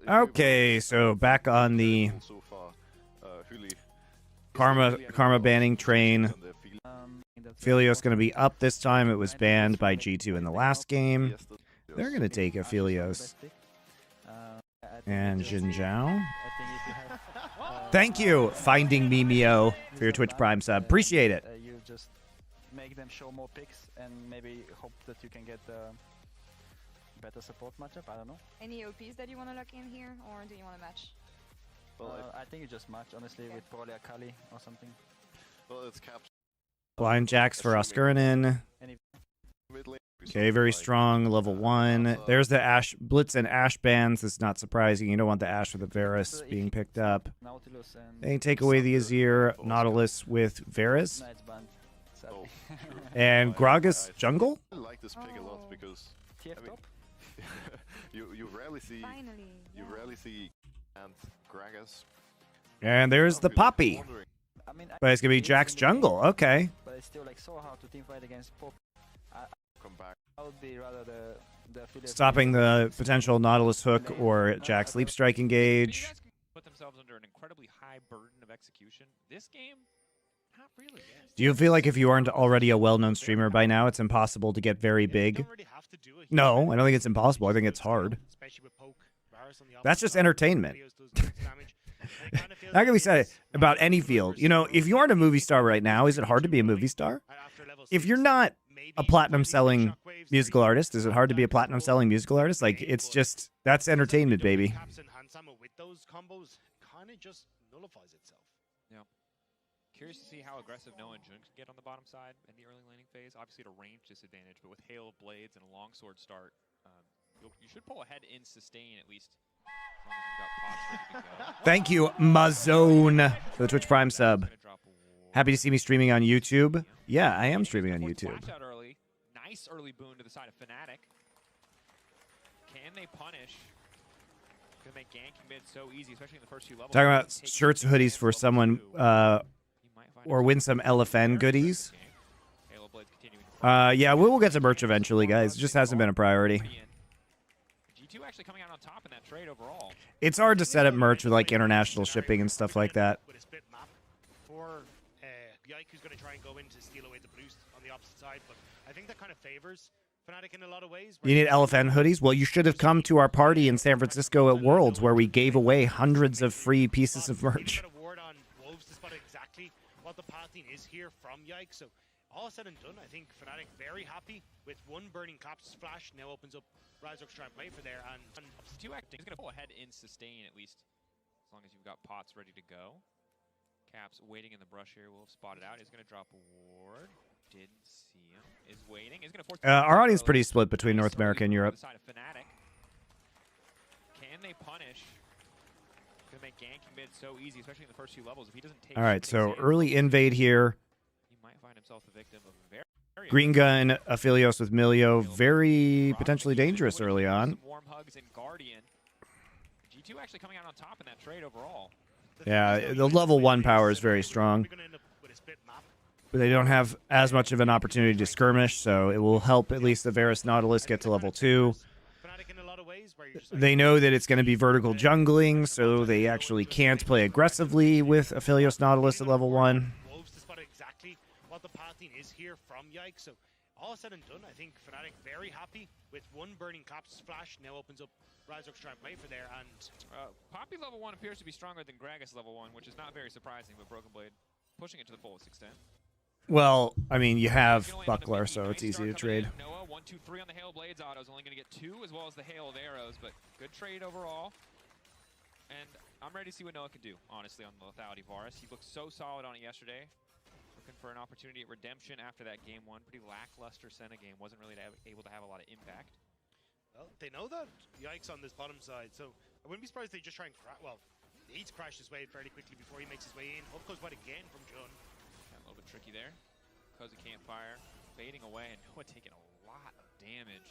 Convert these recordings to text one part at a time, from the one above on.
Okay, so back on the Karma banning train. Aphelios going to be up this time. It was banned by G2 in the last game. They're going to take Aphelios. And Jinzhao. Thank you, Finding Mimeo, for your Twitch Prime sub. Appreciate it. You just make them show more picks and maybe hope that you can get better support matchup. I don't know. Any OPs that you want to lock in here, or do you want to match? I think you just match, honestly, with probably a Kali or something. Well, it's caps. Blind Jacks for Oscarinin. Okay, very strong, level 1. There's the Ashe Blitz and Ashe bans. That's not surprising. You don't want the Ashe with the Varus being picked up. They take away the Azir, Nautilus with Varus. And Gragas jungle? I like this pick a lot because I mean, you rarely see and Gragas. And there's the Poppy. But it's gonna be Jack's jungle. Okay. But it's still like so hard to teamfight against Pop. I would be rather the stopping the potential Nautilus hook or Jack's leap strike engage. Put themselves under an incredibly high burden of execution. This game, not really. Do you feel like if you aren't already a well-known streamer by now, it's impossible to get very big? No, I don't think it's impossible. I think it's hard. That's just entertainment. That can be said about any field. You know, if you aren't a movie star right now, is it hard to be a movie star? If you're not a platinum-selling musical artist, is it hard to be a platinum-selling musical artist? Like, it's just, that's entertainment, baby. Curious to see how aggressive Noah and Jun can get on the bottom side in the early laning phase. Obviously, at a range disadvantage, but with Hail of Blades and a longsword start, you should pull ahead in sustain at least. As long as you've got pots ready to go. Thank you, Mazone, for the Twitch Prime sub. Happy to see me streaming on YouTube. Yeah, I am streaming on YouTube. Early. Nice early boon to the side of Fnatic. Can they punish? Gonna make ganking mid so easy, especially in the first few levels. Talking about shirts, hoodies for someone, or win some LFN goodies. Yeah, we'll get to merch eventually, guys. It just hasn't been a priority. G2 actually coming out on top in that trade overall. It's hard to set up merch with like international shipping and stuff like that. Who's going to try and go in to steal away the boost on the opposite side, but I think that kind of favors Fnatic in a lot of ways. You need LFN hoodies? Well, you should have come to our party in San Francisco at Worlds where we gave away hundreds of free pieces of merch. Exactly what the pathing is here from Yikes. So all said and done, I think Fnatic very happy with one burning Caps splash. Now opens up Razork's trying to play for there, and two acting is going to pull ahead in sustain at least, as long as you've got pots ready to go. Caps waiting in the brush here. We'll spot it out. He's going to drop a ward. Didn't see him. Is waiting. He's going to force. Our audience is pretty split between North America and Europe. Side of Fnatic. Can they punish? Going to make ganking mid so easy, especially in the first few levels. If he doesn't take. All right, so early invade here. He might find himself the victim of a very Green Gun, Aphelios with Milio. Very potentially dangerous early on. Warm hugs and Guardian. G2 actually coming out on top in that trade overall. Yeah, the level 1 power is very strong. But they don't have as much of an opportunity to skirmish, so it will help at least the Varus Nautilus get to level 2. They know that it's going to be vertical jungling, so they actually can't play aggressively with Aphelios Nautilus at level 1. Exactly what the pathing is here from Yikes. So all said and done, I think Fnatic very happy with one burning Caps splash. Now opens up Razork's trying to play for there, and Poppy level 1 appears to be stronger than Gragas level 1, which is not very surprising, but Broken Blade pushing it to the fullest extent. Well, I mean, you have Buckler, so it's easy to trade. Noah, 1, 2, 3 on the Hail of Blades autos, only going to get 2 as well as the Hail of Arrows, but good trade overall. And I'm ready to see what Noah can do, honestly, on the lethality Varus. He looked so solid on it yesterday. Looking for an opportunity at redemption after that game 1. Pretty lackluster Senna game. Wasn't really able to have a lot of impact. Well, they know that Yikes on this bottom side, so I wouldn't be surprised if they just try and crash. Well, he needs to crash his way fairly quickly before he makes his way in. Hope goes wide again from Jun. A little bit tricky there. Cozy Campfire fading away, and Noah taking a lot of damage.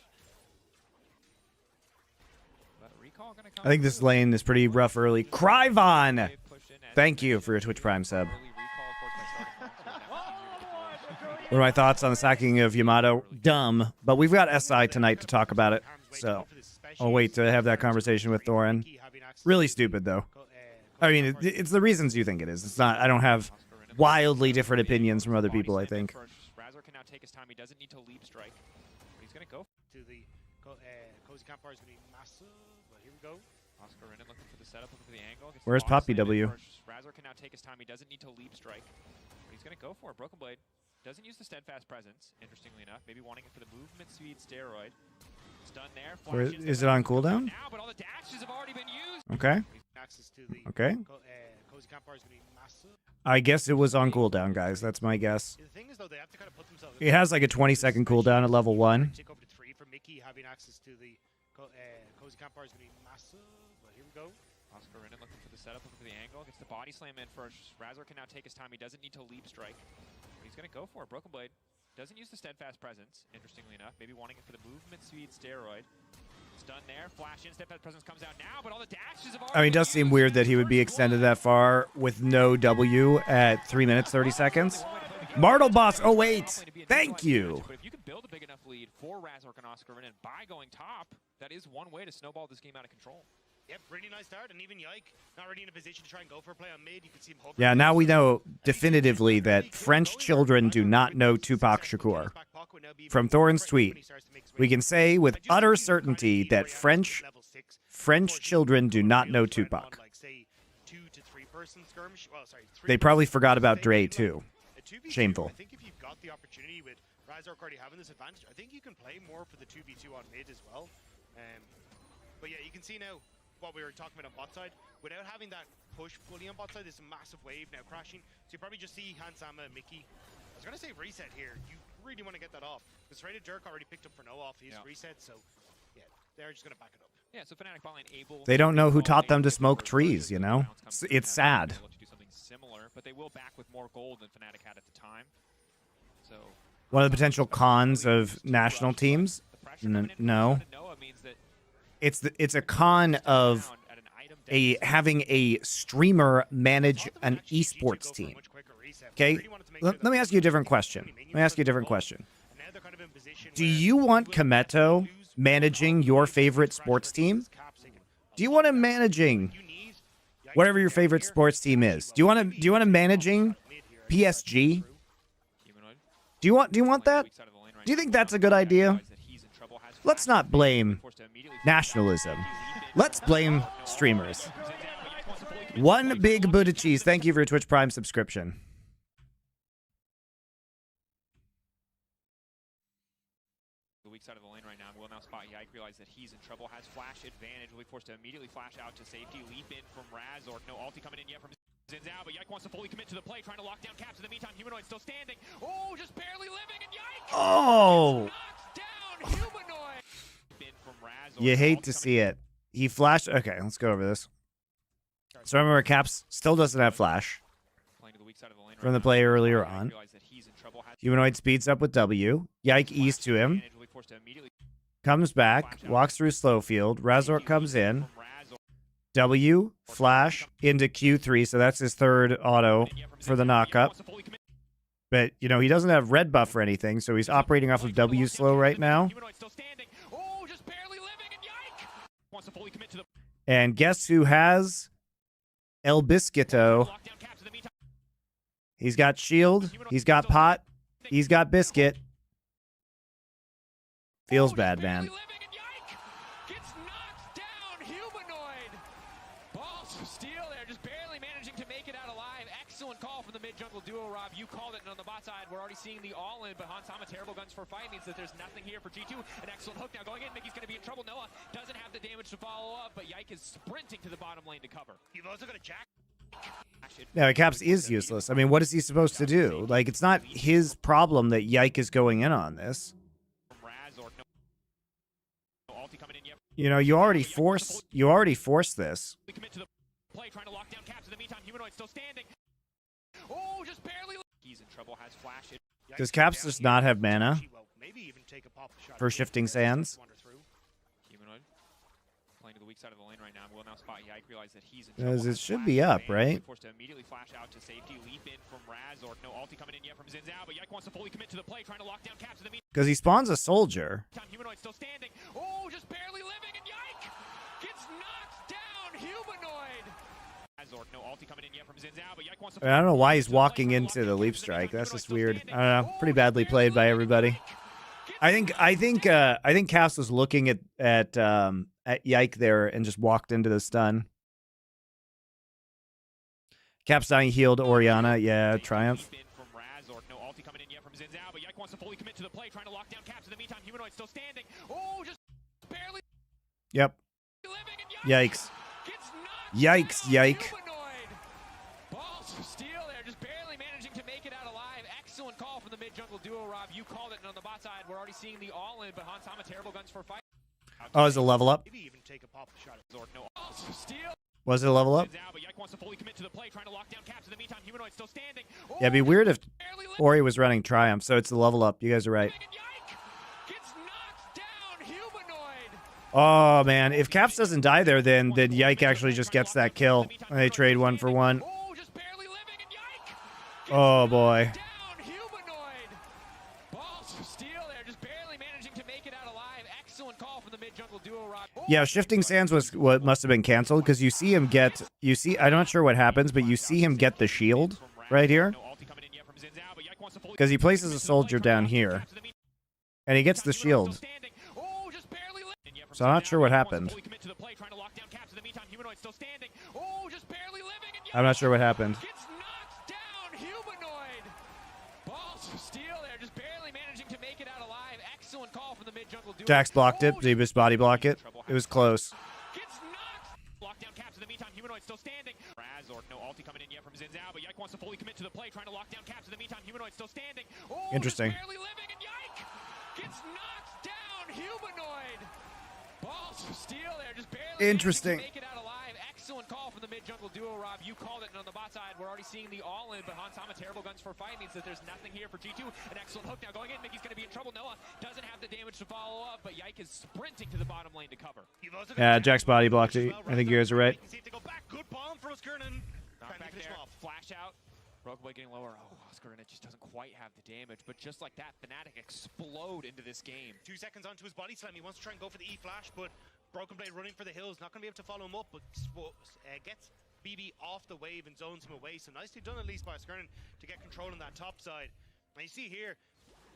But recall gonna come. I think this lane is pretty rough early. Cryvon! Thank you for your Twitch Prime sub. What are my thoughts on the sacking of Yamato? Dumb, but we've got SI tonight to talk about it. So I'll wait to have that conversation with Thorin. Really stupid, though. I mean, it's the reasons you think it is. It's not. I don't have wildly different opinions from other people, I think. Razor can now take his time. He doesn't need to leap strike. But he's going to go. To the cozy campfire is going to be massive, but here we go. Oscar Renan looking for the setup, looking for the angle. Where's Poppy W? Razor can now take his time. He doesn't need to leap strike. But he's going to go for it. Broken Blade doesn't use the steadfast presence, interestingly enough. Maybe wanting it for the movement speed steroid. It's done there. Where, is it on cooldown? Now, but all the dashes have already been used. Okay. Okay. Cozy campfire is going to be massive. I guess it was on cooldown, guys. That's my guess. The thing is, though, they have to kind of put themselves. It has like a 20-second cooldown at level 1. Take over to 3 for Mickey having access to the cozy campfire is going to be massive, but here we go. Oscar Renan looking for the setup, looking for the angle. Gets the body slam in first. Razor can now take his time. He doesn't need to leap strike. But he's going to go for it. Broken Blade doesn't use the steadfast presence, interestingly enough. Maybe wanting it for the movement speed steroid. It's done there. Flash in. Steadfast presence comes out now, but all the dashes have already. I mean, it does seem weird that he would be extended that far with no W at 3 minutes 30 seconds. Martel Boss 08. Thank you. But if you can build a big enough lead for Razork and Oscar Renan by going top, that is one way to snowball this game out of control. Yep, really nice start, and even Yike not really in a position to try and go for a play on mid. You can see him hovering. Yeah, now we know definitively that French children do not know Tupac Shakur. From Thorin's tweet, we can say with utter certainty that French children do not know Tupac. They probably forgot about Dre, too. Shameful. I think if you've got the opportunity with Razork already having this advantage, I think you can play more for the 2v2 on mid as well. But yeah, you can see now what we were talking about on bot side. Without having that push fully on bot side, there's a massive wave now crashing. So you probably just see Hansama and Mickey. I was going to say reset here. You really want to get that off. Because Rated Jerk already picked up for no off his reset, so yeah, they're just going to back it up. Yeah, so Fnatic bot lane able. They don't know who taught them to smoke trees, you know? It's sad. To do something similar, but they will back with more gold than Fnatic had at the time. So one of the potential cons of national teams? No. It's a con of having a streamer manage an esports team. Okay? Let me ask you a different question. Do you want Kameto managing your favorite sports team? Do you want him managing whatever your favorite sports team is? Do you want him managing PSG? Do you want that? Do you think that's a good idea? Let's not blame nationalism. Let's blame streamers. One big Buddha cheese. Thank you for your Twitch Prime subscription. The weak side of the lane right now. Will now spot Yike, realize that he's in trouble. Has flash advantage. Will be forced to immediately flash out to safety. Leap in from Razork. No ulti coming in yet from Zinzao, but Yike wants to fully commit to the play, trying to lock down Caps. In the meantime, Humanoid still standing. Oh, just barely living, and Yike knocks down Humanoid. You hate to see it. He flashed. Okay, let's go over this. So remember, Caps still doesn't have flash from the play earlier on. Humanoid speeds up with W. Yike E's to him. Comes back. Walks through slow field. Razork comes in. W. Flash into Q3. So that's his third auto for the knockup. But, you know, he doesn't have red buff or anything. So he's operating off of W slow right now. And guess who has El Biscuito? He's got shield. He's got pot. He's got biscuit. Feels bad, man. Gets knocked down. Humanoid. Balls of steel there, just barely managing to make it out alive. Excellent call from the mid-jungle duo, Rob. You called it, and on the bot side, we're already seeing the all-in, but Hansama, terrible guns for fight, means that there's nothing here for G2. An excellent hook now going in. Mickey's going to be in trouble. Noah doesn't have the damage to follow up, but Yike is sprinting to the bottom lane to cover. You've also got a Jack. Yeah, Caps is useless. I mean, what is he supposed to do? Like, it's not his problem that Yike is going in on this. You know, you already force this. Trying to lock down Caps. In the meantime, Humanoid still standing. Oh, just barely. He's in trouble. Has flash. Does Caps just not have mana for shifting sands? Humanoid playing to the weak side of the lane right now. Will now spot Yike, realize that he's in trouble. It should be up, right? Forced to immediately flash out to safety. Leap in from Razork. No ulti coming in yet from Zinzao, but Yike wants to fully commit to the play, trying to lock down Caps. In the meantime, because he spawns a soldier. Humanoid still standing. Oh, just barely living, and Yike down humanoid. No ulti coming in yet from Zinzao, but Yike wants to I don't know why he's walking into the leap strike. That's just weird. I don't know. Pretty badly played by everybody. I think Cass was looking at Yike there and just walked into the stun. Cap's dying healed Orianna. Yeah, Triumph. From Razor. No ulti coming in yet from Zinzao, but Yike wants to fully commit to the play, trying to lock down Caps. In the meantime, humanoid still standing. Oh, just barely Yep. living, and Yikes. gets knocked Yikes, down. yike. Humanoid. Balls for steal there, just barely managing to make it out alive. Excellent call from the mid-jungle duo, Rob. You called it, and on the bot side, we're already seeing the all-in, but Hansama, terrible guns for fight. Oh, is it a level up? Maybe even take a pop shot at Zork, no balls for steal. Was it a level up? Zinzao, but Yike wants to fully commit to the play, trying to lock down Caps. In the meantime, humanoid still standing. Oh, Yeah, it'd be weird if barely living, Ori was running Triumph, so it's a level up. You guys are right. and Yike gets knocked down. Humanoid. Oh, man. If Caps doesn't die there, then Yike actually just gets that kill. And they trade 1 for 1. Oh, just barely living, and Yike Oh, boy. down. Humanoid. Balls for steal there, just barely managing to make it out alive. Excellent call from the mid-jungle duo, Rob. Yeah, Shifting Sands was what must have been canceled because you see him get, I'm not sure what happens, but you see him get the shield right here because he places a soldier down here and he gets the shield. So I'm not sure what happened. I'm not sure what happened. Gets knocked down. Humanoid. Balls for steal there, just barely managing to make it out alive. Excellent call from the mid-jungle duo. Jax blocked it. Did he just body block it? It was close. Gets knocked. Lockdown Caps in the meantime. Humanoid still standing. Razor, no ulti coming in yet from Zinzao, but Yike wants to fully commit to the play, trying to lock down Caps in the meantime. Humanoid still standing. Oh, Interesting. just barely living, and Yike gets knocked down. Humanoid. Balls for steal there, just barely Interesting. managing to make it out alive. Excellent call from the mid-jungle duo, Rob. You called it, and on the bot side, we're already seeing the all-in, but Hansama, terrible guns for fight means that there's nothing here for G2. An excellent hook now going in. Mickey's going to be in trouble. Noah doesn't have the damage to follow up, but Yike is sprinting to the bottom lane to cover. Yeah, Jax body blocked it. I think you guys are right. Good bomb from Oskurnin. Knock back there. Flash out. Broken Blade getting lower. Oh, Oskurnin just doesn't quite have the damage, but just like that, Fnatic explode into this game. 2 seconds onto his body slam. He wants to try and go for the E flash, but Broken Blade running for the hills. Not going to be able to follow him up, but gets BB off the wave and zones him away. So nicely done at least by Oskurnin to get control on that top side. And you see here,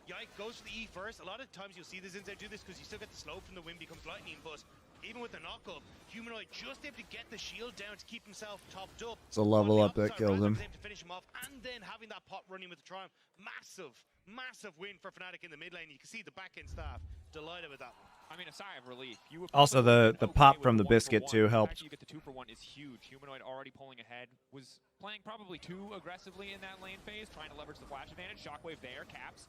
Yike goes for the E first. A lot of times you'll see the Zinzao do this because you still get the slope from the wind becomes lightning, but even with the knock-up, Humanoid just able to get the shield down to keep himself topped up. It's a level up that killed him. To finish him off, and then having that pot running with the Triumph. Massive win for Fnatic in the mid lane. You can see the back-end staff delighted with that one. I mean, a sigh of relief. You were Also, the pop from the biscuit too helped. You get the 2 for 1 is huge. Humanoid already pulling ahead. Was playing probably too aggressively in that lane phase, trying to leverage the flash advantage. Shockwave there, Caps.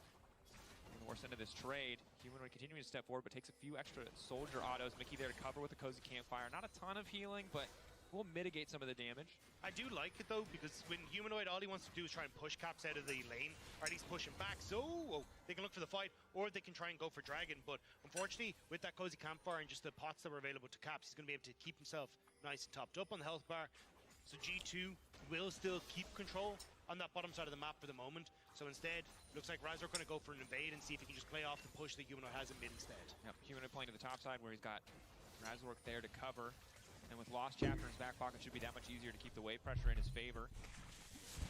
In the worst end of this trade. Humanoid continuing to step forward, but takes a few extra soldier autos. Mickey there to cover with a cozy campfire. Not a ton of healing, but will mitigate some of the damage. I do like it though, because when Humanoid, all he wants to do is try and push Caps out of the lane, or at least push him back, so they can look for the fight, or they can try and go for Dragon. But unfortunately, with that cozy campfire and just the pots that were available to Caps, he's going to be able to keep himself nice and topped up on the health bar. So G2 will still keep control on that bottom side of the map for the moment. So instead, looks like Razor going to go for an invade and see if he can just play off the push that Humanoid has in mid instead. Yep, Humanoid playing to the top side where he's got Razor there to cover. And with Lost Chapter in his back pocket, should be that much easier to keep the wave pressure in his favor.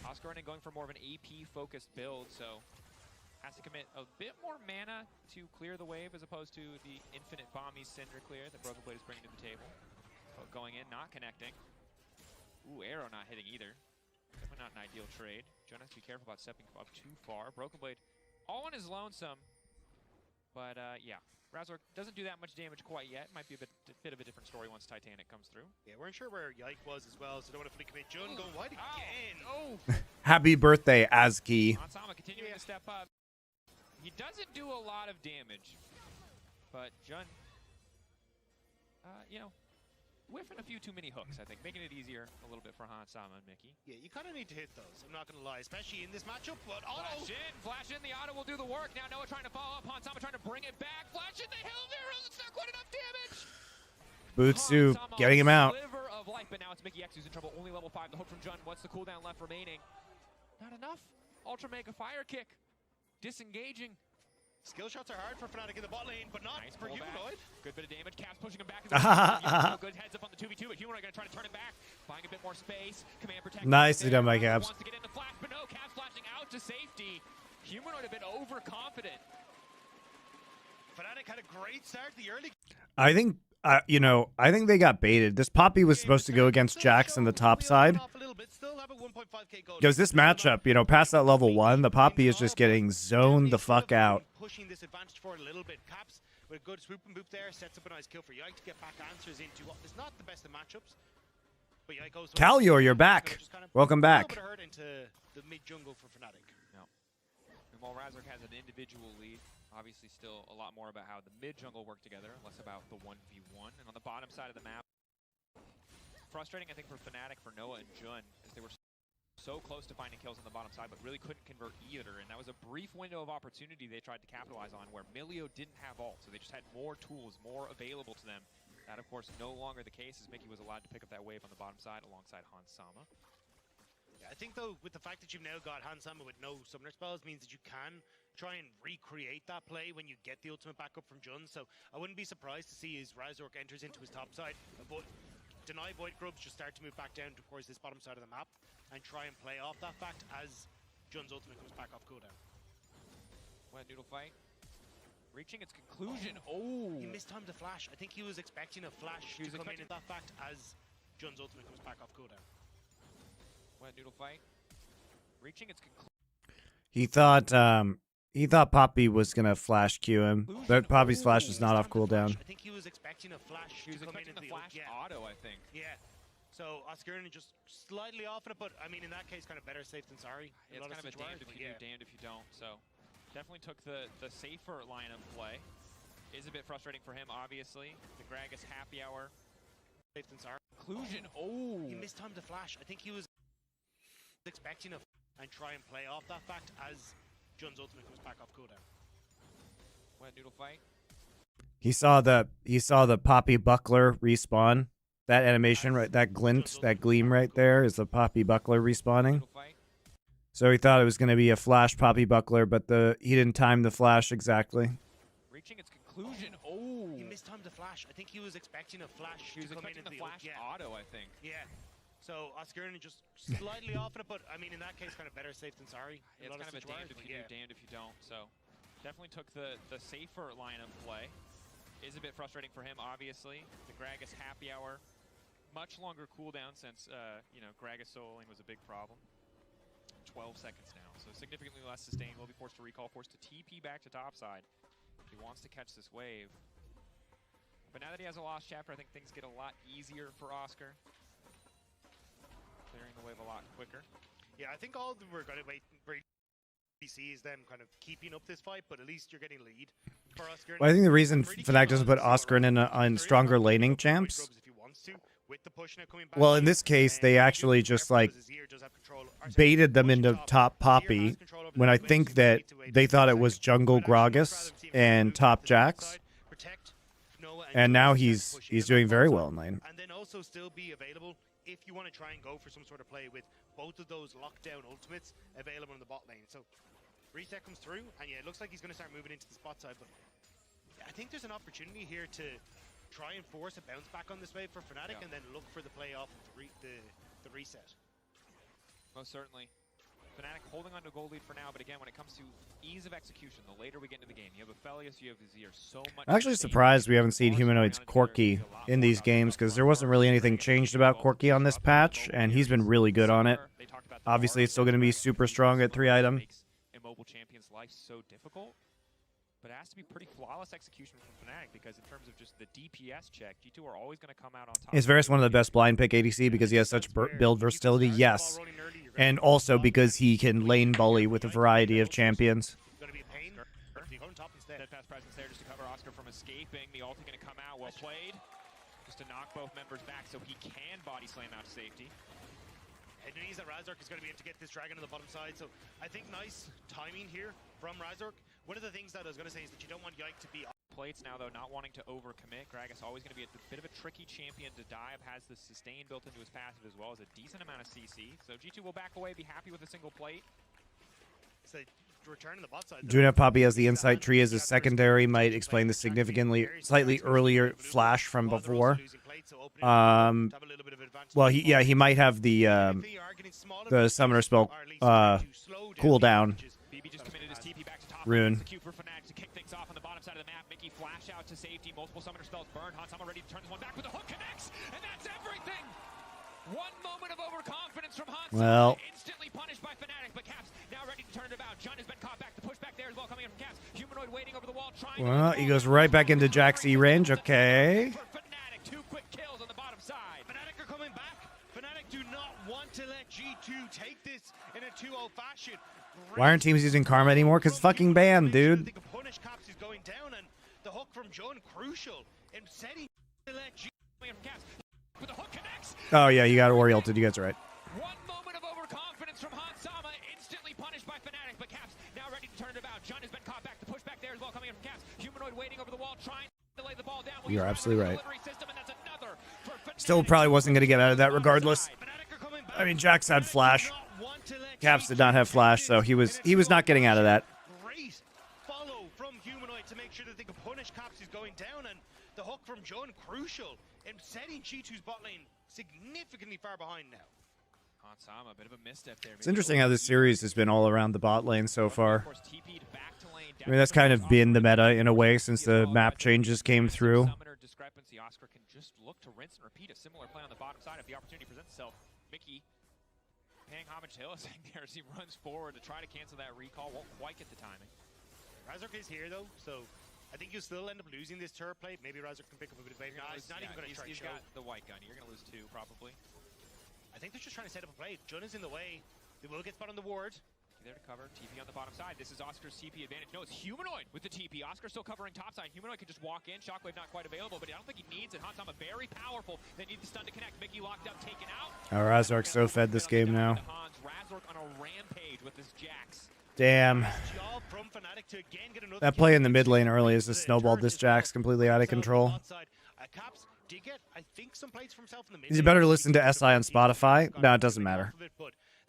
Oskurnin going for more of an AP-focused build, so has to commit a bit more mana to clear the wave as opposed to the infinite bomby Cinder clear that Broken Blade is bringing to the table. But going in, not connecting. Ooh, arrow not hitting either. Definitely not an ideal trade. John has to be careful about stepping up too far. Broken Blade all on his lonesome, but yeah. Razor doesn't do that much damage quite yet. Might be a bit of a different story once Titanic comes through. Yeah, we're unsure where Yike was as well, so don't want to fully commit. Jun going wide again. Oh! Happy birthday, Azki. Hansama continuing to step up. He doesn't do a lot of damage, but Jun, you know, whiffing a few too many hooks, I think, making it easier a little bit for Hansama and Mickey. Yeah, you kind of need to hit those, I'm not going to lie, especially in this matchup, but Flash in, the auto will do the work. Now Noah trying to follow up, Hansama trying to bring it back. Flash in the hill there, it's not quite enough damage. Butsu getting him out. Sliver of life, but now it's Mickey X who's in trouble, only level 5. The hook from Jun, what's the cooldown left remaining? Not enough. Ultra Mega Fire Kick. Disengaging. Skill shots are hard for Fnatic in the bot lane, but not Nice for pullback. Humanoid. Good bit of damage. Caps pushing him back. Good heads up on the 2v2, but Humanoid going to try to turn it back. Buying a bit more space. Command protect. Nicely done by Caps. Wants to get in the flash, but no. Caps flashing out to safety. Humanoid a bit overconfident. Fnatic had a great start. The early. I think, you know, I think they got baited. This Poppy was supposed to go against Jax in the top side. Because this matchup, you know, past that level 1, the Poppy is just getting zoned the fuck out. Pushing this advantage for a little bit. Caps with a good swoop and boop there sets up a nice kill for Yike to get back answers into what is not the best of matchups. But Yike goes Kalyor, you're back. Welcome back. Into the mid jungle for Fnatic. No. And while Razork has an individual lead, obviously still a lot more about how the mid jungle work together, less about the 1v1. And on the bottom side of the map, frustrating I think for Fnatic, for Noah and Jun, as they were so close to finding kills on the bottom side, but really couldn't convert either. And that was a brief window of opportunity they tried to capitalize on, where Milio didn't have ult, so they just had more tools, more available to them. That, of course, no longer the case, as Mickey was allowed to pick up that wave on the bottom side alongside Hans Sama. Yeah, I think, though, with the fact that you've now got Hans Sama with no summoner spells, means that you can try and recreate that play when you get the ultimate backup from Jun. So I wouldn't be surprised to see as Razork enters into his top side, but deny Void Grubs just start to move back down towards this bottom side of the map and try and play off that fact as Jun's ultimate comes back off cooldown. Wet noodle fight. Reaching its conclusion. Oh! He mistimed the flash. I think he was expecting a flash to come in at that fact as Jun's ultimate comes back off cooldown. Wet noodle fight. Reaching its conclusion. He thought Poppy was gonna flash Q him, but Poppy's flash is not off cooldown. I think he was expecting a flash He was to come in expecting at the flash auto, I think. Yeah. So Oscarina just slightly off on it, but I mean in that case, kind of better safe than sorry. It's kind of a damned if you do, damned if you don't. So definitely took the safer line of play. Is a bit frustrating for him, obviously. The Gragas happy hour. Safe than sorry. Conclusion. Oh! He mistimed the flash. I think he was expecting a and try and play off that fact as Jun's ultimate comes back off cooldown. Wet noodle fight. He saw the Poppy buckler respawn. That animation, right? That glint, that gleam right there is the Poppy buckler respawning. So he thought it was going to be a flash Poppy buckler, but he didn't time the flash exactly. Reaching its conclusion. Oh! He mistimed the flash. I think he was expecting a flash He was to come in expecting at the flash auto, I think. Yeah. So Oscarina just slightly off on it, but I mean in that case, kind of better safe than sorry. It's kind of a damned if you do, damned if you don't. So definitely took the safer line of play. Is a bit frustrating for him, obviously. The Gragas happy hour. Much longer cooldown since, you know, Gragas soloing was a big problem. 12 seconds now, so significantly less sustained. Will be forced to recall, forced to TP back to topside. He wants to catch this wave. But now that he has a lost chapter, I think things get a lot easier for Oscar. Clearing the wave a lot quicker. Yeah, I think all we're going to wait see is them kind of keeping up this fight, but at least you're getting lead for Oscar. Well, I think the reason Fnatic doesn't put Oscar in stronger laning champs. Well, in this case, they actually just like baited them into top Poppy when I think that they thought it was jungle Gragas and top Jax. And now he's doing very well in lane. And then also still be available if you want to try and go for some sort of play with both of those lockdown ultimates available in the bot lane. So reset comes through, and yeah, it looks like he's going to start moving into the spot side. But yeah, I think there's an opportunity here to try and force a bounce back on this wave for Fnatic, and then look for the play off of the reset. Most certainly. Fnatic holding on to a gold lead for now, but again, when it comes to ease of execution, the later we get into the game, you have Aphelios, you have Vizier, so much. I'm actually surprised we haven't seen Humanoid's Corki in these games, because there wasn't really anything changed about Corki on this patch, and he's been really good on it. Obviously, it's still going to be super strong at 3 item. A mobile champion's life so difficult, but it has to be pretty flawless execution from Fnatic, because in terms of just the DPS check, G2 are always going to come out on top. Is Varus one of the best blind pick ADC because he has such build versatility? Yes. And also because he can lane bully with a variety of champions. Steadfast presence there just to cover Oscar from escaping. The ulti going to come out. Well played. Just to knock both members back so he can body slam out to safety. It means that Razork is going to be able to get this dragon on the bottom side. So I think nice timing here from Razork. One of the things that I was going to say is that you don't want Yike to be plates now, though, not wanting to overcommit. Gragas always going to be a bit of a tricky champion to dive, has the sustain built into his passive as well as a decent amount of CC. So G2 will back away, be happy with a single plate. So returning the bot side. Juna Poppy has the insight tree as a secondary, might explain the slightly earlier flash from before. Well, he might have the summoner spell cooldown rune. Flash out to safety, multiple summoner spells burn. Hansama ready to turn this one back with the hook connects, and that's everything. One moment of overconfidence from Hansama, Well, instantly punished by Fnatic, but Caps now ready to turn it about. Jun has been caught back, the pushback there as well coming in from Caps. Humanoid waiting over the wall, trying well, he goes right back into Jack's E range. Okay. for Fnatic, 2 quick kills on the bottom side. Fnatic are coming back. Fnatic do not want to let G2 take this in a 2-0 fashion. Why aren't teams using Karma anymore? Because fucking banned, dude. They can punish Caps is going down, and the hook from Jun crucial in setting to let G2 With the hook connects. Oh, yeah, you got Oriole. You guys are right. One moment of overconfidence from Hansama, instantly punished by Fnatic, but Caps now ready to turn it about. Jun has been caught back, the pushback there as well coming in from Caps. Humanoid waiting over the wall, trying to lay the ball down. You're absolutely right. System, and that's another for Fnatic. Still probably wasn't going to get out of that regardless. I mean, Jax had flash. Caps did not have flash, so he was not getting out of that. Great follow from Humanoid to make sure that they can punish Caps is going down, and the hook from Jun crucial in setting G2's bot lane significantly far behind now. Hansama, a bit of a misstep there. It's interesting how this series has been all around the bot lane so far. I mean, that's kind of been the meta in a way since the map changes came through. Discrepancy. Oscar can just look to rinse and repeat a similar play on the bottom side if the opportunity presents itself. Mickey paying homage to Hillisang there as he runs forward to try to cancel that recall. Won't quite get the timing. Razork is here though, so I think you'll still end up losing this turret plate. Maybe Razork can pick up a bit of weight. No, he's not even going to try to show. He's got the white gun. You're going to lose 2 probably. I think they're just trying to set up a play. Jun is in the way. They will get spot on the ward. There to cover. TP on the bottom side. This is Oscar's TP advantage. No, it's Humanoid with the TP. Oscar still covering top side. Humanoid could just walk in. Shockwave not quite available, but I don't think he needs it. Hansama very powerful. They need the stun to connect. Mickey locked up, taken out. Razork's so fed this game now. Razork on a rampage with his Jax. Damn. That play in the mid lane early is just snowballed this Jax completely out of control. Is it better to listen to SI on Spotify? No, it doesn't matter.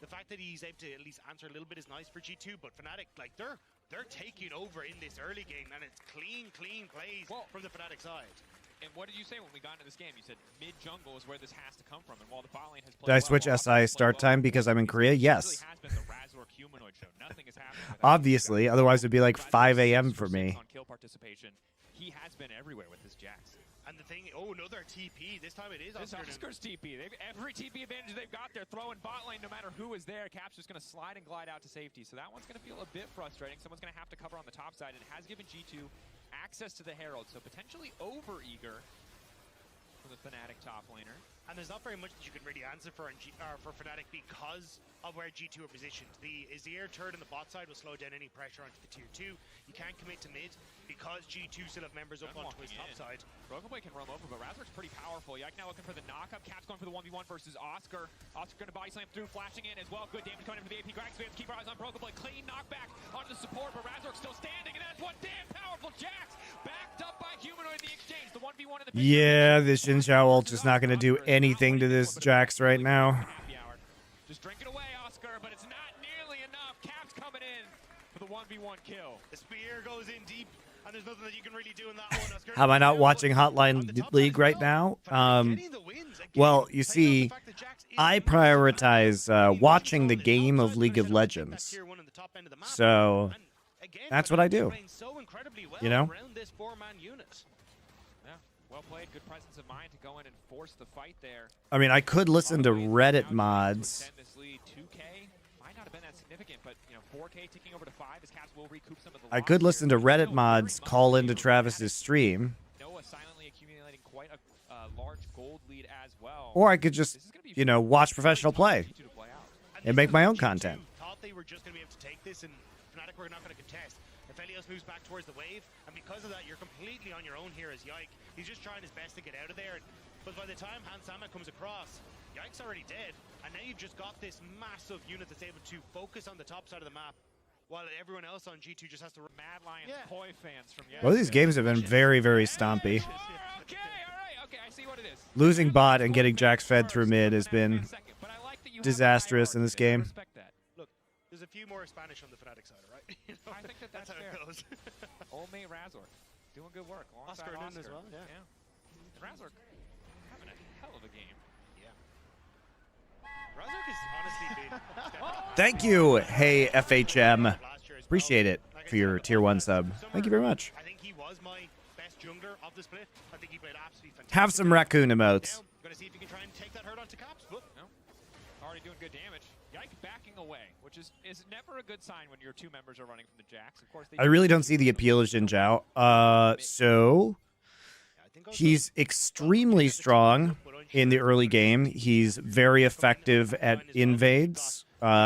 The fact that he's able to at least answer a little bit is nice for G2, but Fnatic, like, they're taking over in this early game, and it's clean plays from the Fnatic side. And what did you say when we got into this game? You said mid-jungle is where this has to come from, and while the bot lane has Did played I switch SI start time because I'm in Korea? Yes. Obviously, otherwise it'd be like 5 a.m. for me. On kill participation, he has been everywhere with his Jax. And the thing, another TP. This time it is Oscar's TP. Every TP advantage they've got, they're throwing bot lane no matter who is there. Cap's just going to slide and glide out to safety. So that one's going to feel a bit frustrating. Someone's going to have to cover on the top side. And it has given G2 access to the Herald. So potentially over-eager from the Fnatic top laner. And there's not very much that you can really answer for Fnatic because of where G2 are positioned. The Azir turret on the bot side will slow down any pressure onto the tier 2. You can't commit to mid because G2 still have members up onto his top side. Broken Blade can roam over, but Razork's pretty powerful. Yak now looking for the knockup. Cap's going for the 1v1 versus Oscar. Oscar going to body slam through, flashing in as well. Good damage coming in for the AP. Grax fans keep our eyes on Broken Blade. Clean knockback onto the support, but Razork's still standing, and that's one damn powerful Jax. Backed up by Humanoid in the exchange. The 1v1 in the yeah, this Xin Zhao ult is not going to do anything to this Jax right now. Just drink it away, Oscar, but it's not nearly enough. Cap's coming in for the 1v1 kill. The spear goes in deep, and there's nothing that you can really do in that one, Oscar. How am I not watching Hotline League right now? Well, you see, I prioritize watching the game of League of Legends. So that's what I do. You know? Well played, good presence of mind to go in and force the fight there. I mean, I could listen to Reddit mods. This lead 2K might not have been that significant, but 4K ticking over to 5 as Caps will recoup some of the I could listen to Reddit mods call into Travis's stream. Noah silently accumulating quite a large gold lead as well. Or I could just, watch professional play and make my own content. Thought they were just going to be able to take this, and Fnatic were not going to contest. If Elios moves back towards the wave, and because of that, you're completely on your own here as Yike. He's just trying his best to get out of there. But by the time Hansama comes across, Yike's already dead. And now you've just got this massive unit that's able to focus on the top side of the map, while everyone else on G2 just has to... Mad Lions Koi fans from yesterday. Well, these games have been very, very stompy. Okay, all right, okay, I see what it is. Losing bot and getting Jax fed through mid has been disastrous in this game. Look, there's a few more Spanish on the Fnatic side, right? You know, I think that's how fair. it goes. Old mate Razor, doing good work. Alongside Oscar Nun as well, yeah. And Razor having a hell of a game. Razork has honestly been... Thank you, hey FHM. Appreciate it for your tier 1 sub. Thank you very much. I think he was my best jungler of the split. I think he played absolutely fantastic. Have some raccoon emotes. Now, gonna see if he can try and take that hurt onto Caps, but No, already doing good damage. Yike backing away, which is never a good sign when your 2 members are running from the Jax. Of course, I really don't see the appeal of Xin Zhao. So he's extremely strong in the early game. He's very effective at invades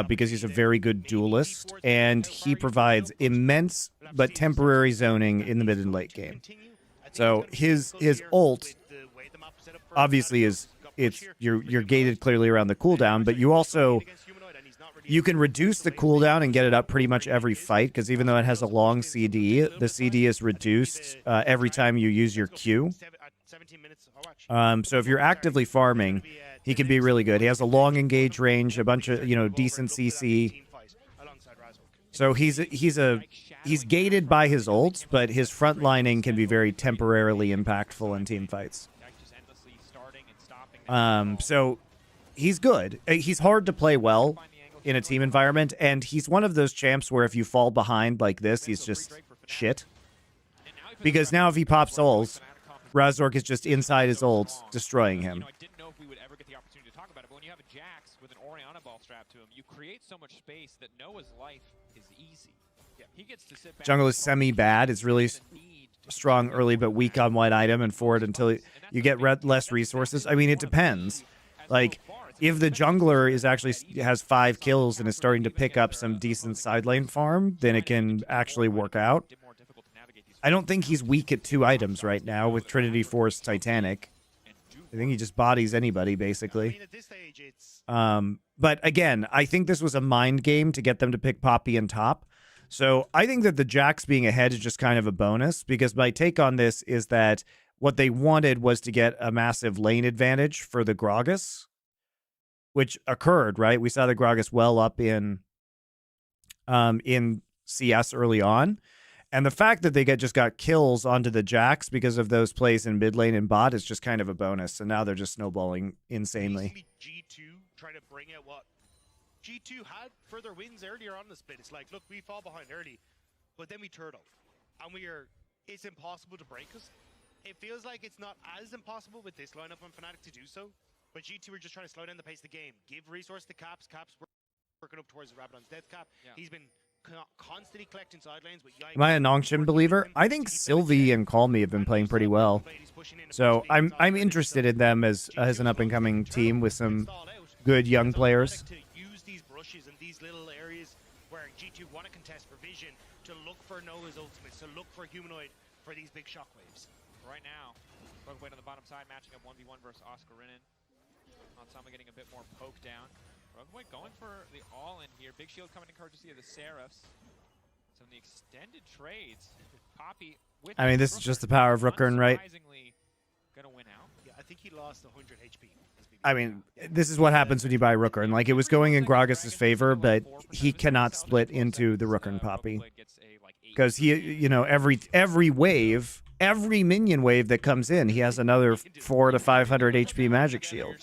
because he's a very good duelist, and he provides immense but temporary zoning in the mid and late game. So his ult obviously you're gated clearly around the cooldown, but you can reduce the cooldown and get it up pretty much every fight, because even though it has a long CD, the CD is reduced every time you use your Q. So if you're actively farming, he can be really good. He has a long engage range, a bunch of decent CC. So he's gated by his ult, but his frontlining can be very temporarily impactful in team fights. So he's good. He's hard to play well in a team environment, and he's one of those champs where if you fall behind like this, he's just shit. Because now if he pops ults, Razork is just inside his ults, destroying him. I didn't know if we would ever get the opportunity to talk about it, but when you have a Jax with an Orianna ball strapped to him, you create so much space that Noah's life is easy. He gets to sit back. Jungle is semi-bad. It's really strong early but weak on one item and forward until you get less resources. I mean, it depends. Like, if the jungler has 5 kills and is starting to pick up some decent side lane farm, then it can actually work out. I don't think he's weak at 2 items right now with Trinity Force Titanic. I think he just bodies anybody, basically. But again, I think this was a mind game to get them to pick Poppy and top. So I think that the Jax being ahead is just kind of a bonus, because my take on this is that what they wanted was to get a massive lane advantage for the Gragas, which occurred, right? We saw the Gragas well up in CS early on. And the fact that they just got kills onto the Jax because of those plays in mid lane and bot is just kind of a bonus. And now they're just snowballing insanely. G2 trying to bring out what G2 had further wins earlier on the split. It's like, look, we fall behind early, but then we turtle. And it's impossible to break us. It feels like it's not as impossible with this lineup on Fnatic to do so. But G2 are just trying to slow down the pace of the game. Give resource to Caps. Caps working up towards the Rabadon's death cap. Yeah. He's been constantly collecting side lanes. Am I a Nongshim believer? I think Sylvie and Call Me have been playing pretty well. So I'm interested in them as an up-and-coming team with some good young players. To use these brushes and these little areas where G2 want to contest for vision, to look for Noah's ultimates, to look for Humanoid for these big shockwaves. Right now, Rogueway on the bottom side, matching up 1v1 versus Oscar Rinin. Onsama getting a bit more poke down. Rogueway going for the all-in here. Big shield coming in courtesy of the Seraphs. Some of the extended trades. Poppy with I mean, this is just the power of Rookern, right? Gonna win out. Yeah, I think he lost 100 HP. I mean, this is what happens when you buy Rookern. Like, it was going in Gragas' favor, but he cannot split into the Rookern Poppy. Because he, every wave, every minion wave that comes in, he has another 400 to 500 HP magic shield.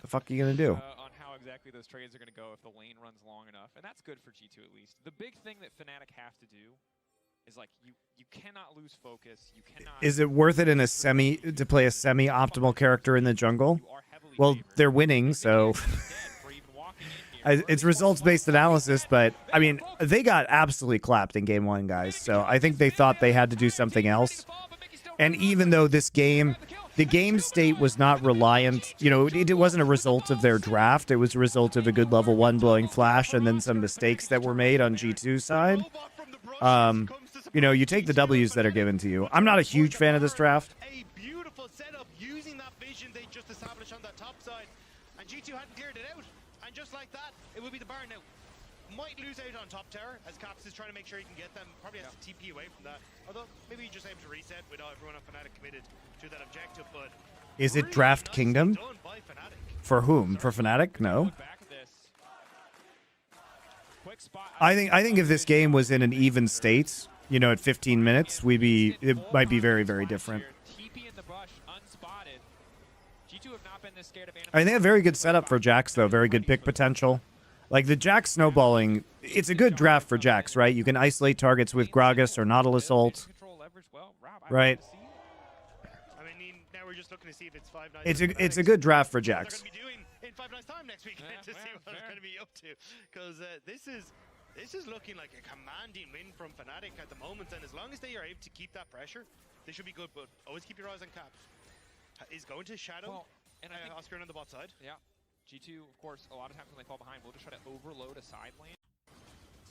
The fuck are you going to do? On how exactly those trades are going to go if the lane runs long enough. And that's good for G2 at least. The big thing that Fnatic have to do is, like, you cannot lose focus. You cannot. Is it worth it to play a semi-optimal character in the jungle? Well, they're winning, so it's results-based analysis, but I mean, they got absolutely clapped in game 1, guys. So I think they thought they had to do something else. And even though this game, the game state was not reliant, it wasn't a result of their draft. It was a result of a good level 1 blowing flash and then some mistakes that were made on G2's side. You take the W's that are given to you. I'm not a huge fan of this draft. A beautiful setup using that vision they just established on that top side. And G2 hadn't cleared it out. And just like that, it will be the Baron now. Might lose out on top tower as Caps is trying to make sure he can get them. Probably has to TP away from that. Although maybe he just aims to reset with everyone on Fnatic committed to that objective. But is it Draft Kingdom? For whom? For Fnatic? No. quick spot. I think if this game was in an even state, you know, at 15 minutes, it might be very, very different. TP in the bush, unspotted. G2 have not been this scared of I mean, they have very good setup for Jax, though. Very good pick potential. Like, the Jax snowballing, it's a good draft for Jax, right? You can isolate targets with Gragas or Nautilus ult. Right? I mean, now we're just looking to see if it's 5 nights. It's a good draft for Jax. They're going to be doing in 5 nights time next weekend to see what it's going to be up to. Because this is looking like a commanding win from Fnatic at the moment. And as long as they are able to keep that pressure, they should be good. But always keep your eyes on Caps. Is going to Shadow and Oscar on the bot side. Yeah. G2, of course, a lot of times when they fall behind, we'll just try to overload a side lane.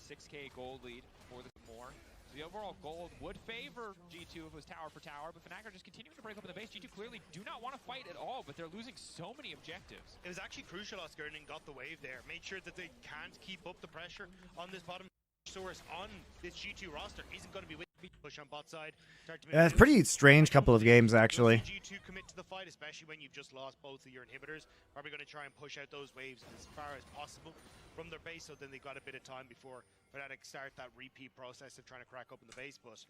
6k gold lead for the more. So the overall gold would favor G2 if it was tower for tower, but Fnatic are just continuing to break open the base. G2 clearly do not want to fight at all, but they're losing so many objectives. It was actually crucial Oscar and got the wave there. Made sure that they can't keep up the pressure on this bottom source on this G2 roster. Isn't going to be with push on bot side. Yeah, it's pretty strange couple of games, actually. G2 commit to the fight, especially when you've just lost both of your inhibitors. Probably going to try and push out those waves as far as possible from their base, so then they got a bit of time before Fnatic start that repeat process of trying to crack open the base. But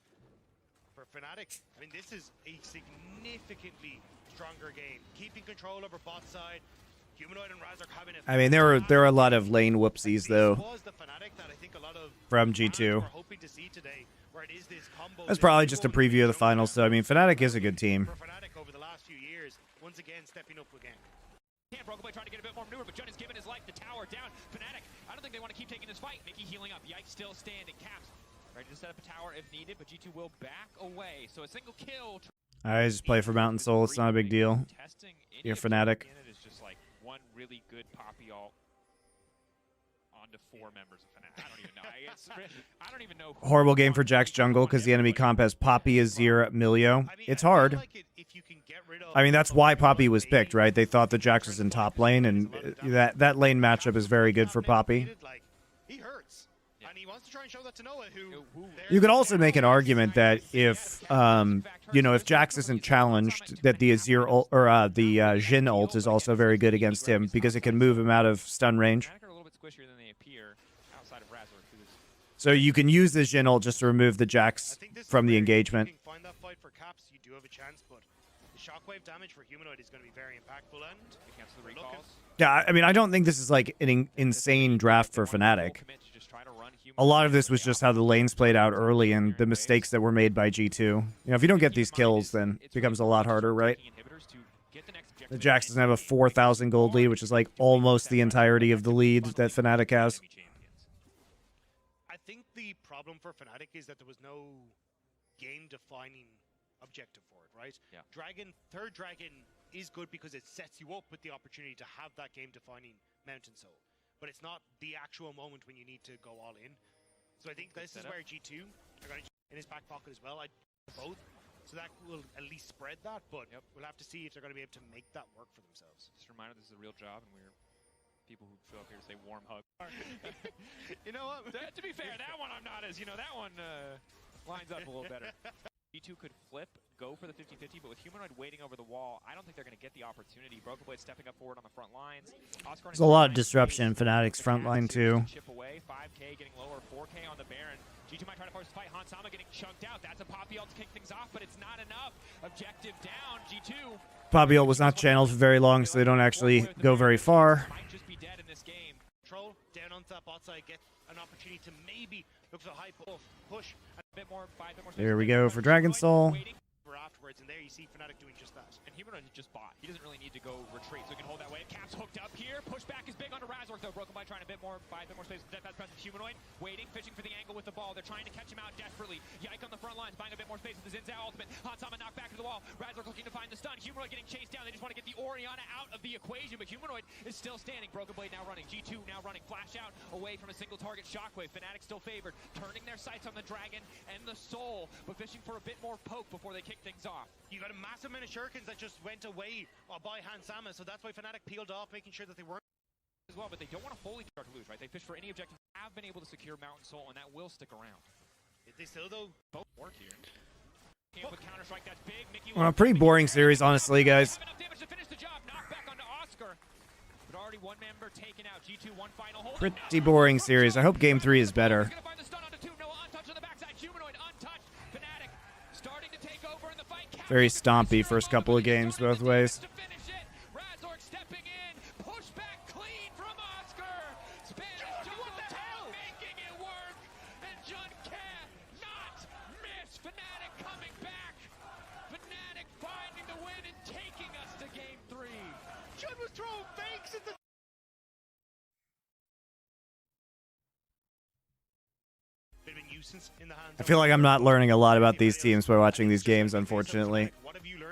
for Fnatic, I mean, this is a significantly stronger game. Keeping control over bot side. Humanoid and Razork having I mean, there are a lot of lane whoopsies, though, from G2. That's probably just a preview of the finals, so I mean, Fnatic is a good team. For Fnatic over the last few years, once again stepping up again. Brokenblade trying to get a bit more maneuver, but Jun is giving his life. The tower down. Fnatic, I don't think they want to keep taking this fight. Mickey healing up. Yike still standing. Caps ready to set up a tower if needed, but G2 will back away. So a single kill. I just play for Mountain Soul. It's not a big deal. You're Fnatic. It is just like one really good Poppy ult onto 4 members of Fnatic. I don't even know. I don't even know. Horrible game for Jax jungle because the enemy comp has Poppy, Azir, Milio. It's hard. I mean, that's why Poppy was picked, right? They thought that Jax was in top lane, and that lane matchup is very good for Poppy. He hurts, and he wants to try and show that to Noah, who you could also make an argument that if you know, if Jax isn't challenged, that the Azir ult, or the Jhin ult is also very good against him because it can move him out of stun range. So you can use the Jhin ult just to remove the Jax from the engagement. Find that fight for Caps, you do have a chance, but the shockwave damage for Humanoid is going to be very impactful. And cancel the recalls. Yeah, I mean, I don't think this is like an insane draft for Fnatic. A lot of this was just how the lanes played out early and the mistakes that were made by G2. You know, if you don't get these kills, then it becomes a lot harder, right? The Jax doesn't have a 4,000 gold lead, which is like almost the entirety of the lead that Fnatic has. I think the problem for Fnatic is that there was no game-defining objective for it, right? Yeah. Third Dragon is good because it sets you up with the opportunity to have that game-defining Mountain Soul. But it's not the actual moment when you need to go all in. So I think this is where G2 are going to in his back pocket as well. I both. So that will at least spread that, but we'll have to see if they're going to be able to make that work for themselves. Just a reminder, this is a real job, and we're people who show up here to say warm hug. You know what? To be fair, that one I'm not as, you know, that one lines up a little better. G2 could flip, go for the 50-50, but with Humanoid waiting over the wall, I don't think they're going to get the opportunity. Brokenblade stepping up forward on the front lines. There's a lot of disruption in Fnatic's front line, too. Chip away, 5k getting lower, 4k on the Baron. G2 might try to force the fight. Hansama getting chunked out. That's a Poppy ult to kick things off, but it's not enough. Objective down, G2. Poppy ult was not channeled for very long, so they don't actually go very far. Might just be dead in this game. Control down onto that bot side, get an opportunity to maybe look for a high push. A bit more, There we go for Dragon Soul. Afterwards, and there you see Fnatic doing just that. And Humanoid just bought. He doesn't really need to go retreat, so he can hold that wave. Caps hooked up here. Pushback is big onto Razork, though. Brokenblade trying buy a bit more space with Death Pass presence. Humanoid waiting, fishing for the angle with the ball. They're trying to catch him out desperately. Yike on the front lines, buying a bit more space with the Zinzao ultimate. Hansama knocked back to the wall. Razork looking to find the stun. Humanoid getting chased down. They just want to get the Orianna out of the equation, but Humanoid is still standing. Brokenblade now running. G2 now running. Flash out away from a single target. Shockwave. Fnatic still favored, turning their sights on the Dragon and the Soul, but fishing for a bit more poke before they kick things off. You got a massive amount of shurikens that just went away by Hansama, so that's why Fnatic peeled off, making sure that they weren't as well, but they don't want to fully start to lose, right? They fish for any objective, have been able to secure Mountain Soul, and that will stick around. They still, though, both work here. With Counter-Strike, that's big. Mickey well, a pretty boring series, honestly, guys. Enough damage to finish the job. Knock back onto Oscar. but already one member taken out. G2 one final hold. Pretty boring series. I hope game 3 is better. Gonna find the stun onto two. Noah untouched on the backside. Humanoid untouched. Fnatic starting to take over in the fight. Very stompy first couple of games both ways. To finish it. Razork stepping in. Push back clean from Oscar. Spanish jungle town making it work. And Jun cannot miss. Fnatic coming back. Fnatic finding the win and taking us to game 3. Jun was throwing fakes at the bit of a nuisance in the hands I feel like I'm not learning a lot about these teams by watching these games, unfortunately. What have you learned